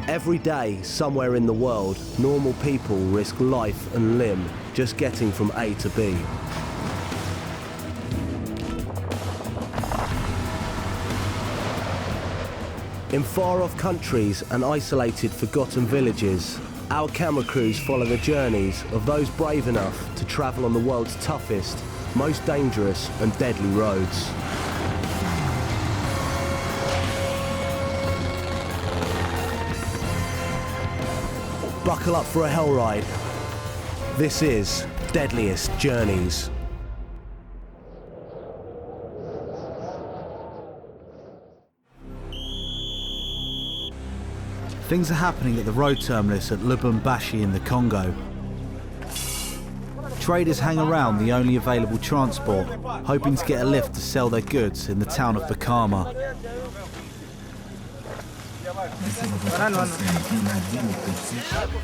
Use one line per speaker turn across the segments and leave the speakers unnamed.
Every day, somewhere in the world, normal people risk life and limb just getting from A to B. In far-off countries and isolated, forgotten villages, our camera crews follow the journeys of those brave enough to travel on the world's toughest, most dangerous and deadly roads. Buckle up for a hell ride. This is Deadliest Journeys. Things are happening at the road terminus at Lubumbashi in the Congo. Traders hang around the only available transport, hoping to get a lift to sell their goods in the town of Bukama.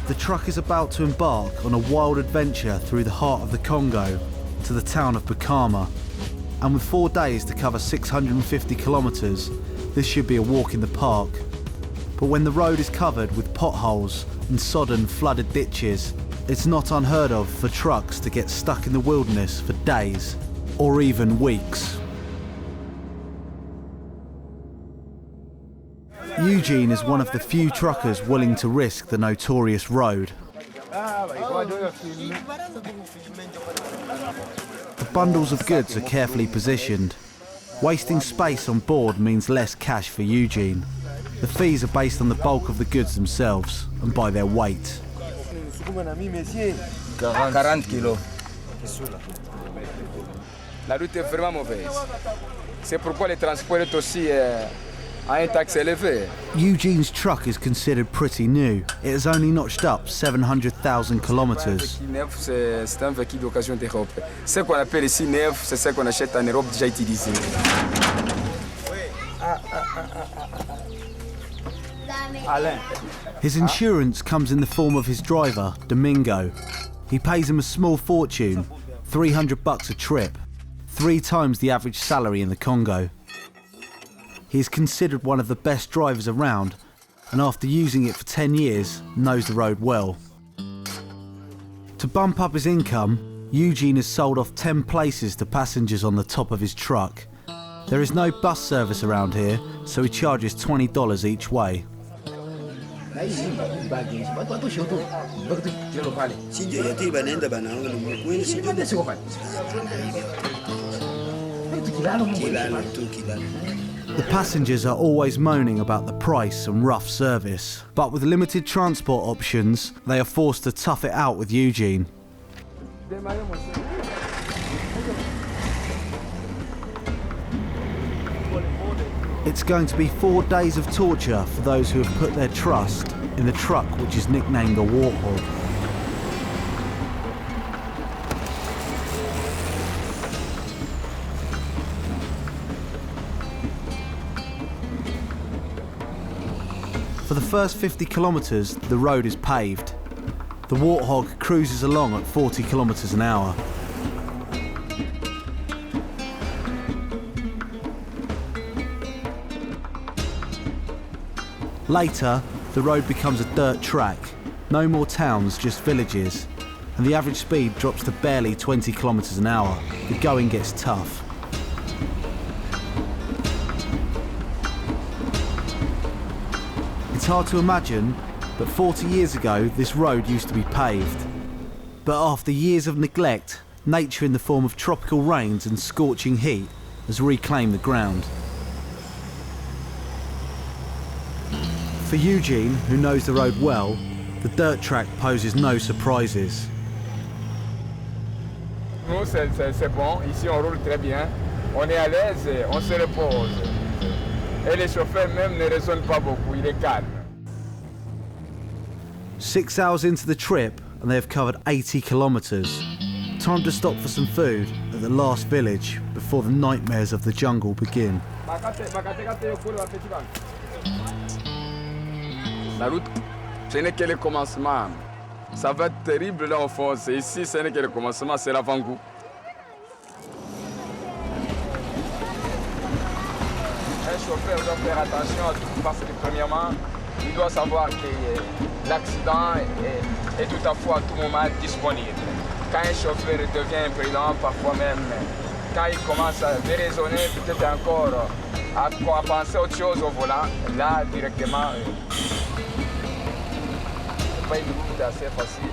The truck is about to embark on a wild adventure through the heart of the Congo to the town of Bukama. And with 4 days to cover 650 kilometres, this should be a walk in the park. But when the road is covered with potholes and sodden, flooded ditches, it's not unheard of for trucks to get stuck in the wilderness for days or even weeks. Eugene is one of the few truckers willing to risk the notorious road. The bundles of goods are carefully positioned. Wasting space on board means less cash for Eugene. The fees are based on the bulk of the goods themselves and by their weight.
40 kilos. La route est vraiment mauvaise. C'est pourquoi le transport est aussi à un taxe élevé.
Eugene's truck is considered pretty new. It has only notched up 700,000 kilometers.
C'est un véhicule d'occasion d'Europe. Ce qu'on appelle ici neuf, c'est ce qu'on achète en Europe déjà utilisé.
His insurance comes in the form of his driver, Domingo. He pays him a small fortune, $300 a trip, 3 times the average salary in the Congo. He is considered one of the best drivers around, and after using it for 10 years, knows the road well. To bump up his income, Eugene has sold off 10 places to passengers on the top of his truck. There is no bus service around here, so he charges $20 each way. The passengers are always moaning about the price and rough service, but with limited transport options, they are forced to tough it out with Eugene. It's going to be 4 days of torture for those who have put their trust in the truck which is nicknamed a Warthog. For the first 50 kilometres, the road is paved. The Warthog cruises along at 40 kilometres an hour. Later, the road becomes a dirt track. No more towns, just villages. And the average speed drops to barely 20 kilometres an hour. The going gets tough. It's hard to imagine, but 40 years ago, this road used to be paved. But after years of neglect, nature in the form of tropical rains and scorching heat has reclaimed the ground. For Eugene, who knows the road well, the dirt track poses no surprises.
Nous, c'est bon. Ici, on roule très bien. On est à l'aise et on se repose. Et le chauffeur même ne raisonne pas beaucoup. Il est calme.
6 hours into the trip, and they have covered 80 kilometres. Time to stop for some food at the last village before the nightmares of the jungle begin.
La route, ce n'est que le commencement. Ça va être terrible là au fond. C'est ici, ce n'est que le commencement, c'est l'avant-goût. Un chauffeur doit faire attention à tout parce que premièrement, il doit savoir que l'accident est tout à fait à tout moment disponible. Quand un chauffeur devient imprudent, parfois même, quand il commence à déraisonner, peut-être encore à penser autre chose au volant, là, directement, c'est pas une route assez facile.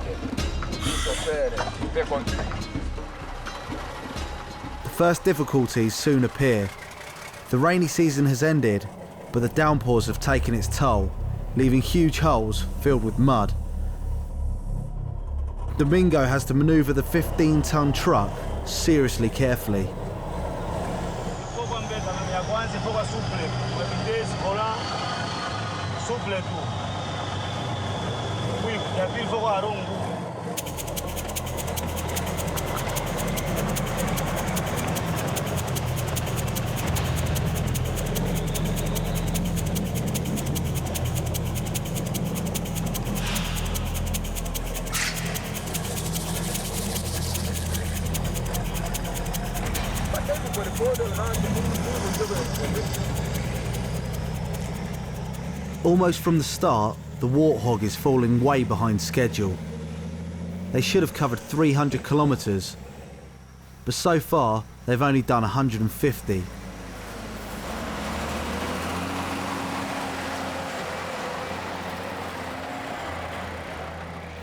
Le chauffeur peut conduire.
The first difficulties soon appear. The rainy season has ended, but the downpours have taken its toll, leaving huge holes filled with mud. Domingo has to manoeuvre the 15-ton truck seriously carefully. Almost from the start, the Warthog is falling way behind schedule. They should have covered 300 kilometres, but so far they've only done 150.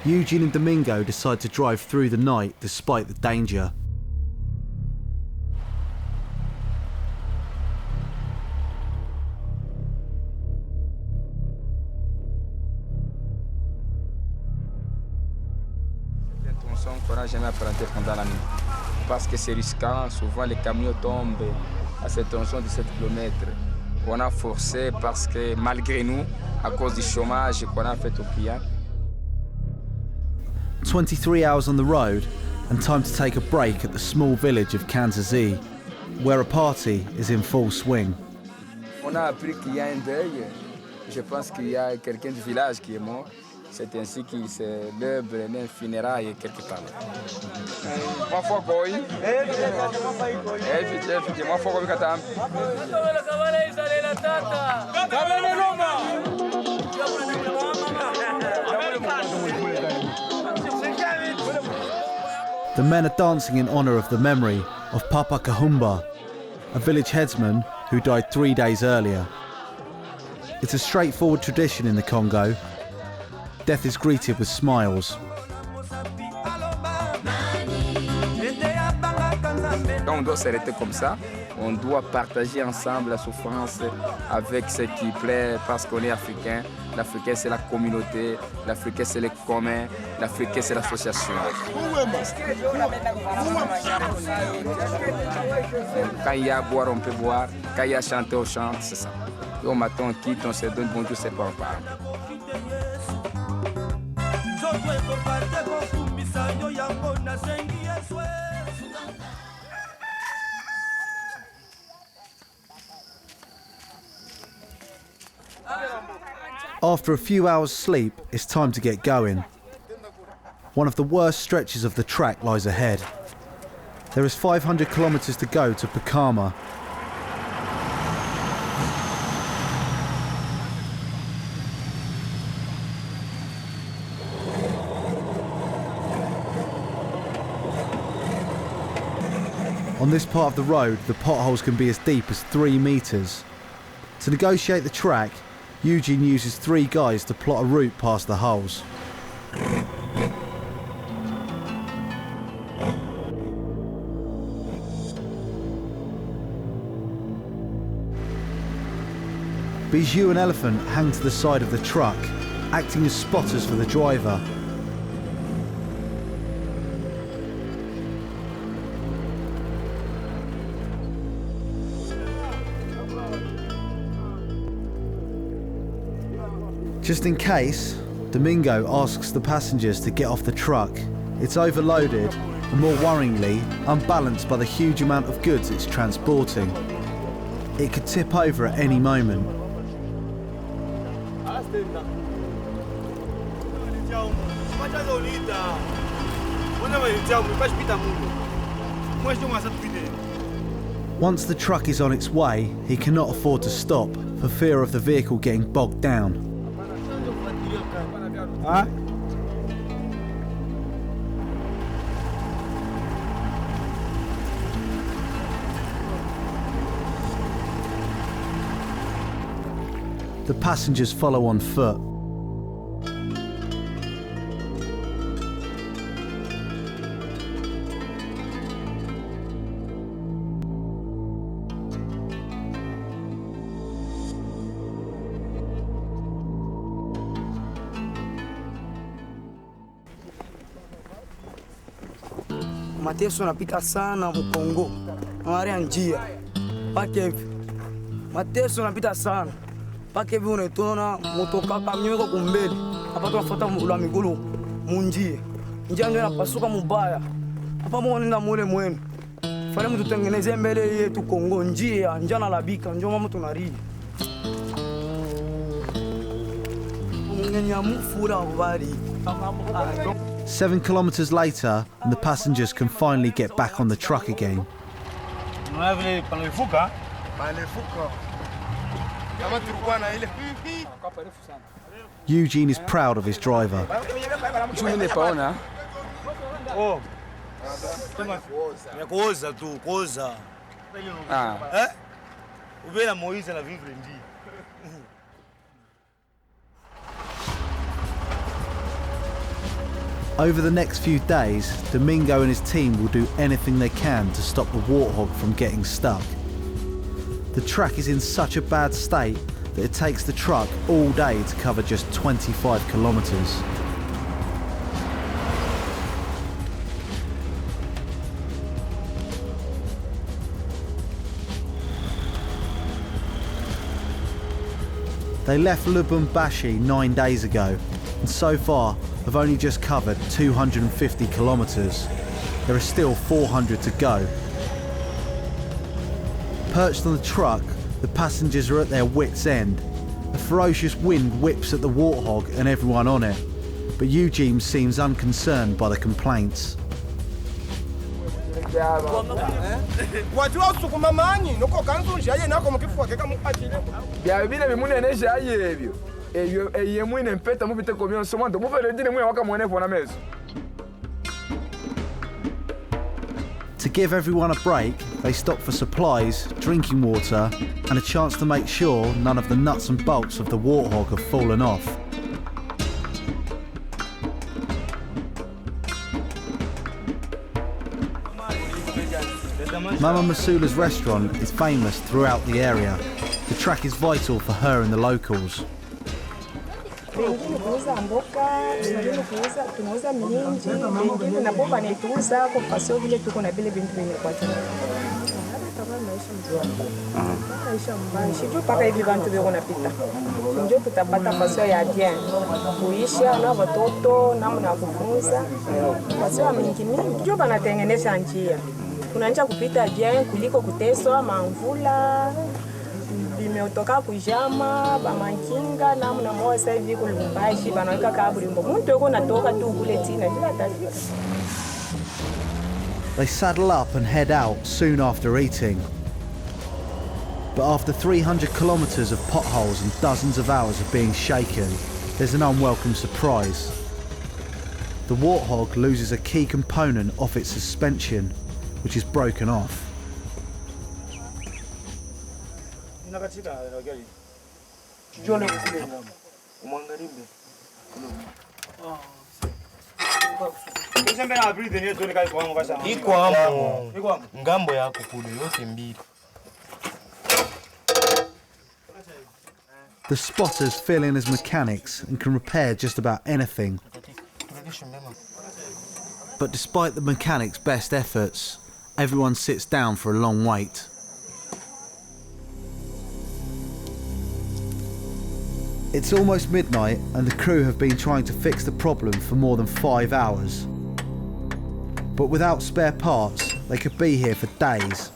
Eugene and Domingo decide to drive through the night despite the danger.
Qu'on n'a jamais emprunté pendant la nuit parce que c'est risquant. Souvent les camions tombent à cette tension de 7 km. On a forcé parce que malgré nous, à cause du chômage qu'on a fait aux clients.
23 hours on the road and time to take a break at the small village of Kanzazi, where a party is in full swing.
On a appris qu'il y a un deuil. Je pense qu'il y a quelqu'un du village qui est mort. C'est ainsi qu'il célèbre les funérailles quelque part.
The men are dancing in honour of the memory of Papa Kahumba, a village headsman who died 3 days earlier. It's a straightforward tradition in the Congo. Death is greeted with smiles.
On doit s'arrêter comme ça. On doit partager ensemble la souffrance avec ce qui plaît parce qu'on est africain. L'Africain, c'est la communauté. L'Africain, c'est le commun. L'Africain, c'est l'association. Quand il y a à boire, on peut boire. Quand il y a à chanter, on chante. C'est ça. Et au matin, on quitte, on se donne bonjour, c'est pas part.
After a few hours sleep, it's time to get going. One of the worst stretches of the track lies ahead. There is 500 kilometres to go to Bukama. On this part of the road, the potholes can be as deep as 3 metres. To negotiate the track, Eugene uses 3 guys to plot a route past the holes. Bijou and Elephant hang to the side of the truck, acting as spotters for the driver. Just in case, Domingo asks the passengers to get off the truck. It's overloaded and, more worryingly, unbalanced by the huge amount of goods it's transporting. It could tip over at any moment. Once the truck is on its way, he cannot afford to stop for fear of the vehicle getting bogged down.
Huh?
The passengers follow on foot.
Mateso napita sana mu Congo. Maria njia. Pakevi. Mateso napita sana. Pakevi unetona motoka kamyo ko kumbele. Hapa tunafuata la migulu munjia. Njia ndio inapasuka mubaya. Hapa muone mule mwenu. Fale mtu tengeneze mbele yetu Congo njia, njana labika, njoo mama tunaridi. Mungenyamu fura ubali.
7 kilometers later, and the passengers can finally get back on the truck again. Eugene is proud of his driver. Over the next few days, Domingo and his team will do anything they can to stop the Warthog from getting stuck. The track is in such a bad state that it takes the truck all day to cover just 25 kilometers. They left Lubumbashi 9 days ago, and so far have only just covered 250 kilometers. There are still 400 to go. Perched on the truck, the passengers are at their wits' end. A ferocious wind whips at the Warthog and everyone on it, but Eugene seems unconcerned by the complaints. To give everyone a break, they stop for supplies, drinking water, and a chance to make sure none of the nuts and bolts of the Warthog have fallen off. Mama Masula's restaurant is famous throughout the area. The track is vital for her and the locals.
Wengine kuuza mboga, wengine tunauza miinji, wengine na bomba netuuza kwa pasio vile tuko na vile vitu vimekuwa tena. Hata maisha mzuri. Maisha mbaya. Sio paka hivi watu wako napita. Ndio tutapata pasio ya bien. Kuisha na watoto namna ya kufunza. Pasio mingi mingi ndio banatengenesha njia. Tunaanza kupita bien kuliko kuteswa mamvula. Bimeotoka kujama bamankinga namna moja sasa hivi ku Lubumbashi banaweka kaburimbo mtu yuko natoka tu kule tina bila tatizo.
They saddle up and head out soon after eating. But after 300 kilometers of potholes and dozens of hours of being shaken, there's an unwelcome surprise. The Warthog loses a key component of its suspension, which is broken off.
Ngambo yako kule yote mbili.
The spotters fill in as mechanics and can repair just about anything. But despite the mechanics' best efforts, everyone sits down for a long wait. It's almost midnight and the crew have been trying to fix the problem for more than 5 hours. But without spare parts, they could be here for days.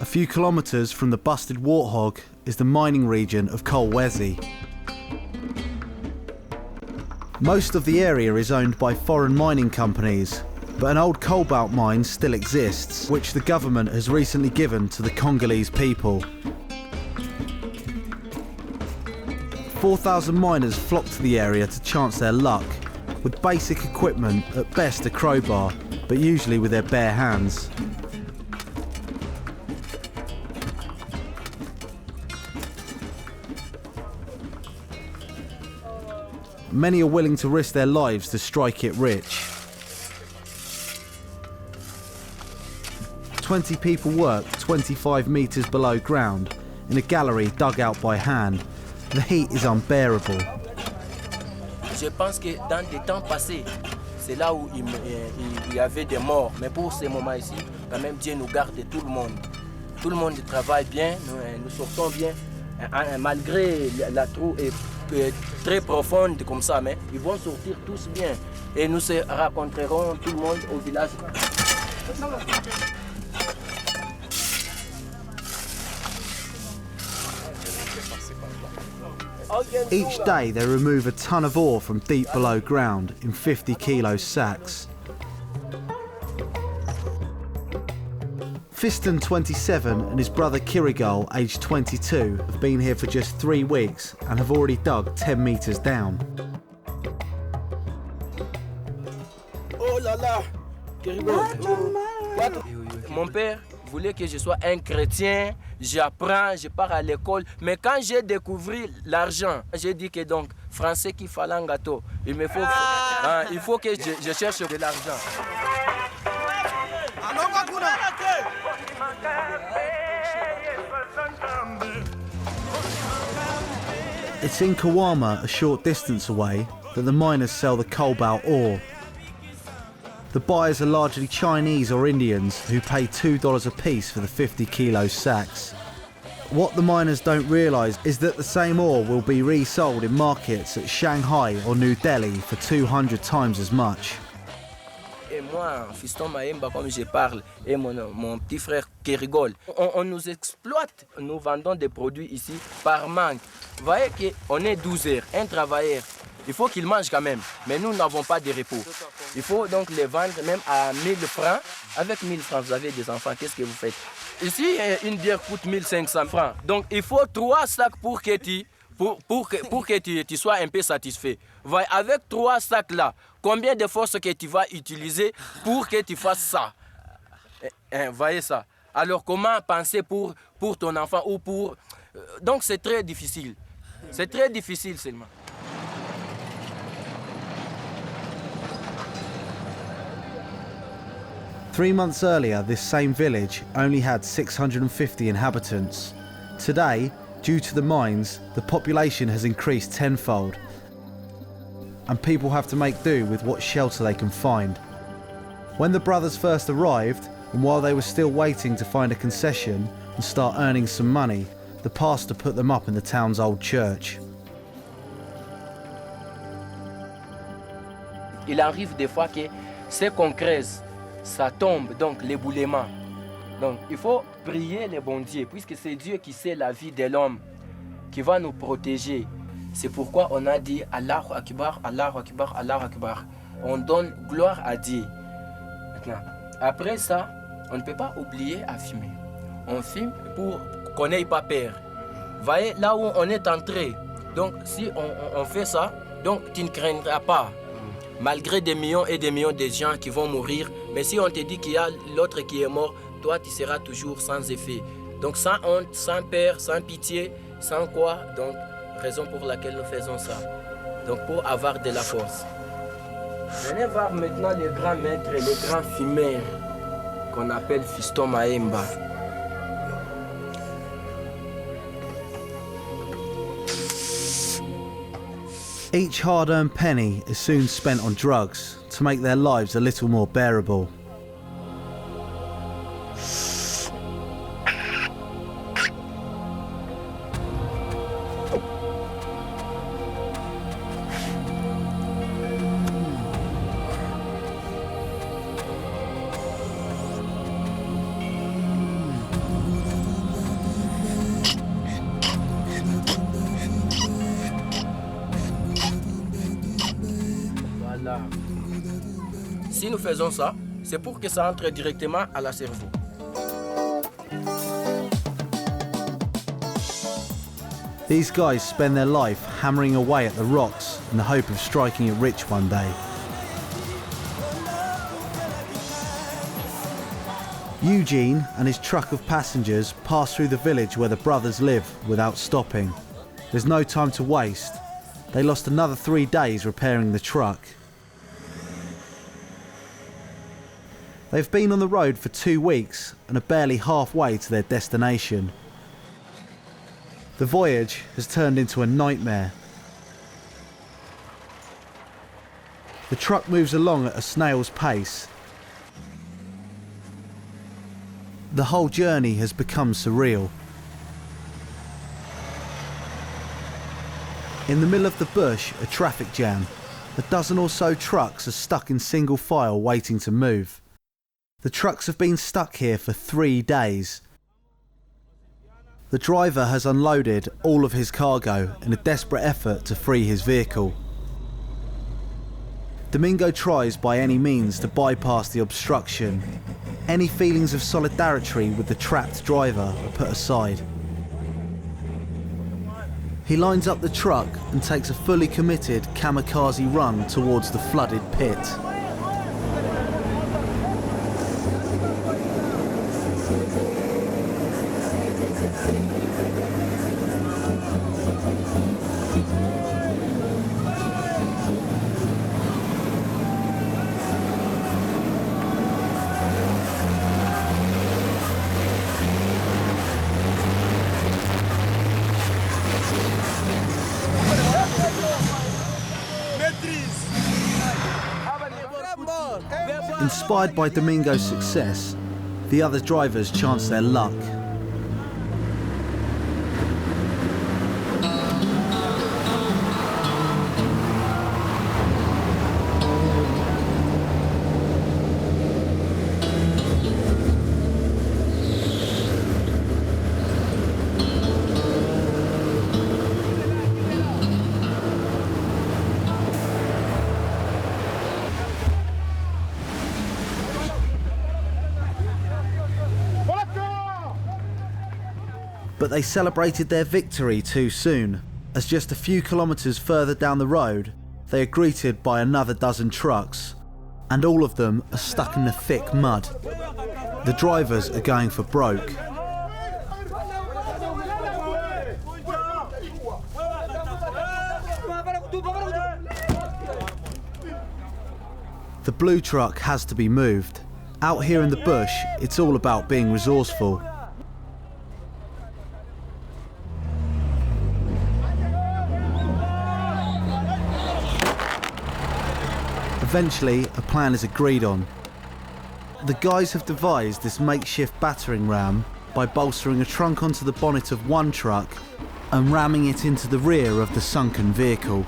A few kilometres from the busted Warthog is the mining region of Kolwezi. Most of the area is owned by foreign mining companies, but an old cobalt mine still exists, which the government has recently given to the Congolese people. 4,000 miners flock to the area to chance their luck, with basic equipment, at best a crowbar, but usually with their bare hands. Many are willing to risk their lives to strike it rich. 20 people work 25 metres below ground in a gallery dug out by hand. The heat is unbearable.
Je pense que dans des temps passés, c'est là où il y avait des morts. Mais pour ces moments ici, quand même Dieu nous garde tout le monde. Tout le monde travaille bien, nous sortons bien. Malgré la trou est très profonde comme ça, mais ils vont sortir tous bien. Et nous se rencontrerons tout le monde au village.
Each day they remove a ton of ore from deep below ground in 50 kilo sacks. Fiston, 27, and his brother Kirigal, aged 22, have been here for just 3 weeks and have already dug 10 metres down.
Oh là là, Kirigal. Mon père voulait que je sois un chrétien, j'apprends, je pars à l'école. Mais quand j'ai découvert l'argent, j'ai dit que donc, français qui fallait un gâteau, il faut que je cherche de l'argent.
It's in Kawama, a short distance away, that the miners sell the cobalt ore. The buyers are largely Chinese or Indians who pay $2 a piece for the 50 kilo sacks. What the miners don't realise is that the same ore will be resold in markets at Shanghai or New Delhi for 200 times as much.
Et moi, Fiston Maemba, comme je parle, et mon petit frère qui rigole, on nous exploite. Nous vendons des produits ici par manque. Vous voyez qu'on est 12 heures, un travailleur. Il faut qu'il mange quand même, mais nous n'avons pas de repos. Il faut donc les vendre même à 1000 francs. Avec 1000 francs, vous avez des enfants, qu'est-ce que vous faites? Ici, une bière coûte 1500 francs. Donc il faut 3 sacs pour que tu sois un peu satisfait. Avec 3 sacs là, combien de forces que tu vas utiliser pour que tu fasses ça? Voyez ça. Alors comment penser pour ton enfant ou pour... Donc c'est très difficile. C'est très difficile seulement.
Three months earlier, this same village only had 650 inhabitants. Today, due to the mines, the population has increased tenfold, and people have to make do with what shelter they can find. When the brothers first arrived, and while they were still waiting to find a concession and start earning some money, the pastor put them up in the town's old church.
Il arrive des fois que c'est qu'on creuse, ça tombe, donc l'éboulement. Donc il faut prier le bon Dieu, puisque c'est Dieu qui sait la vie de l'homme, qui va nous protéger. C'est pourquoi on a dit Allahu Akbar, Allahu Akbar, Allahu Akbar. On donne gloire à Dieu. Maintenant, après ça, on ne peut pas oublier à fumer. On fume pour qu'on n'ait pas peur. Voyez là où on est entré. Donc si on fait ça, donc tu ne craindras pas. Malgré des millions et des millions de gens qui vont mourir, mais si on te dit qu'il y a l'autre qui est mort, toi tu seras toujours sans effet. Donc sans honte, sans peur, sans pitié, sans quoi, donc raison pour laquelle nous faisons ça. Donc pour avoir de la force. Venez voir maintenant les grands maîtres et les grands fumeurs qu'on appelle Fiston Maemba.
Each hard-earned penny is soon spent on drugs to make their lives a little more bearable.
Si nous faisons ça, c'est pour que ça entre directement à la cerveau.
These guys spend their life hammering away at the rocks in the hope of striking it rich one day. Eugene and his truck of passengers pass through the village where the brothers live without stopping. There's no time to waste. They lost another 3 days repairing the truck. They've been on the road for 2 weeks and are barely halfway to their destination. The voyage has turned into a nightmare. The truck moves along at a snail's pace. The whole journey has become surreal. In the middle of the bush, a traffic jam. A dozen or so trucks are stuck in single file waiting to move. The trucks have been stuck here for 3 days. The driver has unloaded all of his cargo in a desperate effort to free his vehicle. Domingo tries by any means to bypass the obstruction. Any feelings of solidarity with the trapped driver are put aside. He lines up the truck and takes a fully committed kamikaze run towards the flooded pit. Inspired by Domingo's success, the other drivers chance their luck. But they celebrated their victory too soon, as just a few kilometres further down the road, they are greeted by another dozen trucks, and all of them are stuck in the thick mud. The drivers are going for broke. The blue truck has to be moved. Out here in the bush, it's all about being resourceful. Eventually, a plan is agreed on. The guys have devised this makeshift battering ram by bolstering a trunk onto the bonnet of one truck and ramming it into the rear of the sunken vehicle.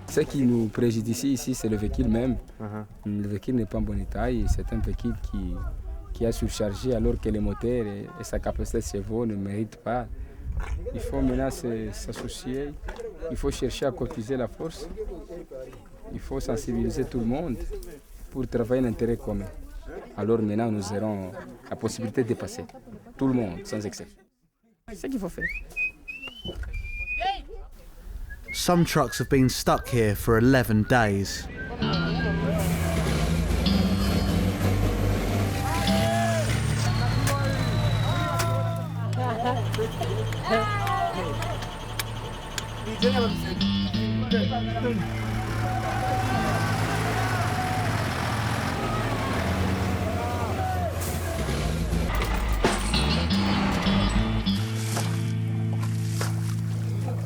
Ce qui nous préjudicie ici, c'est le véhicule même. Le véhicule n'est pas en bon état et c'est un véhicule qui a surchargé alors que le moteur et sa capacité de chevaux ne méritent pas. Il faut maintenant s'associer, il faut chercher à cotiser la force, il faut sensibiliser tout le monde pour travailler l'intérêt commun. Alors maintenant, nous aurons la possibilité de passer, tout le monde, sans exception. C'est ce qu'il faut faire.
Some trucks have been stuck here for 11 days.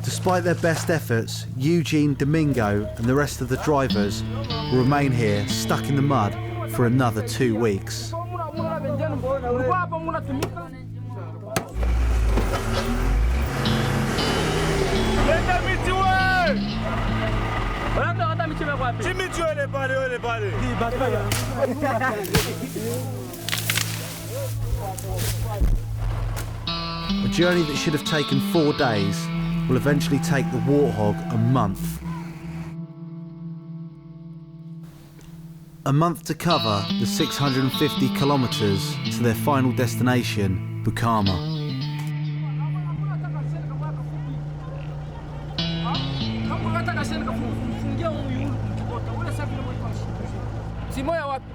Despite their best efforts, Eugene, Domingo and the rest of the drivers will remain here stuck in the mud for another 2 weeks. A journey that should have taken 4 days will eventually take the Warthog a month. A month to cover the 650 kilometres to their final destination, Bukama.
Simoya wapi?